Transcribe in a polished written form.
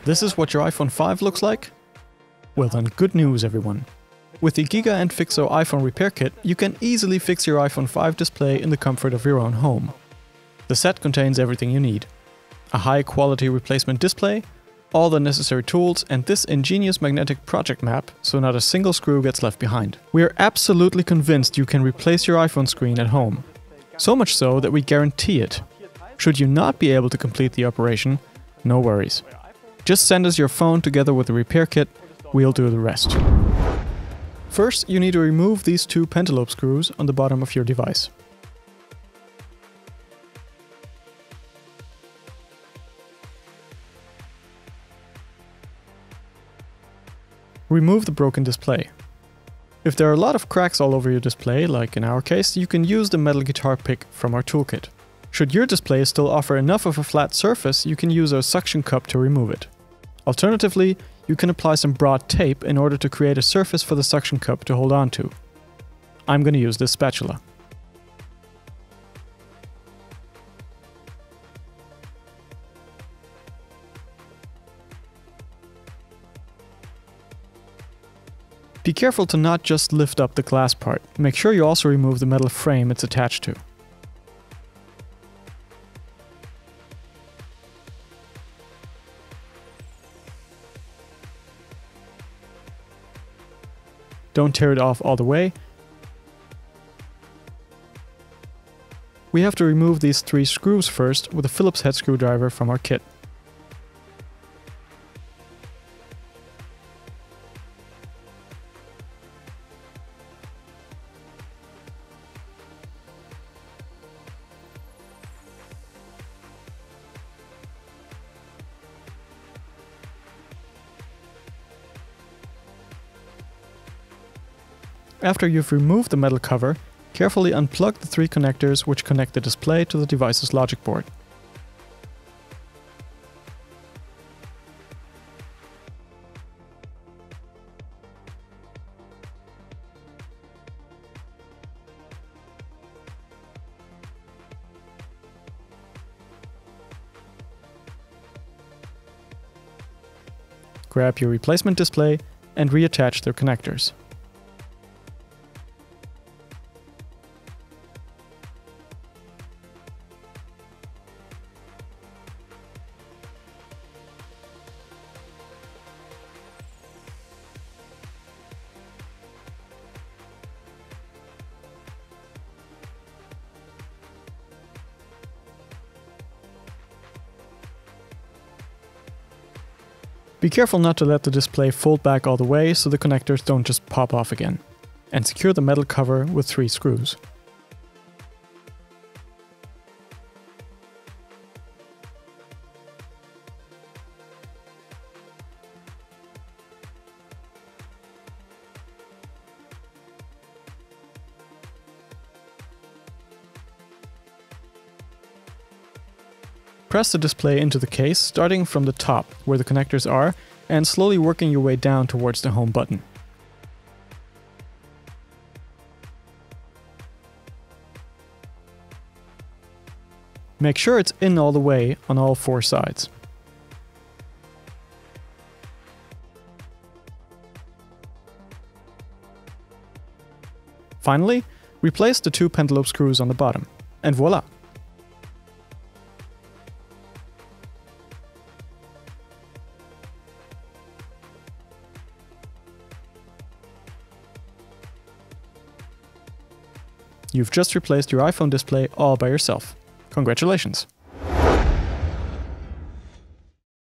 This is what your iPhone 5 looks like? Well then, good news everyone. With the Giga and Fixo iPhone repair kit, you can easily fix your iPhone 5 display in the comfort of your own home. The set contains everything you need. A high quality replacement display, all the necessary tools, and this ingenious magnetic project map, so not a single screw gets left behind. We are absolutely convinced you can replace your iPhone screen at home. So much so that we guarantee it. Should you not be able to complete the operation, no worries. Just send us your phone together with the repair kit, we'll do the rest. First, you need to remove these two pentalobe screws on the bottom of your device. Remove the broken display. If there are a lot of cracks all over your display, like in our case, you can use the metal guitar pick from our toolkit. Should your display still offer enough of a flat surface, you can use our suction cup to remove it. Alternatively, you can apply some broad tape in order to create a surface for the suction cup to hold on to. I'm going to use this spatula. Be careful to not just lift up the glass part. Make sure you also remove the metal frame it's attached to. Don't tear it off all the way. We have to remove these 3 screws first with a Phillips head screwdriver from our kit. After you've removed the metal cover, carefully unplug the 3 connectors which connect the display to the device's logic board. Grab your replacement display and reattach their connectors. Be careful not to let the display fold back all the way so the connectors don't just pop off again. And secure the metal cover with 3 screws. Press the display into the case, starting from the top, where the connectors are, and slowly working your way down towards the home button. Make sure it's in all the way on all 4 sides. Finally, replace the 2 pentalobe screws on the bottom, and voila! You've just replaced your iPhone display all by yourself. Congratulations!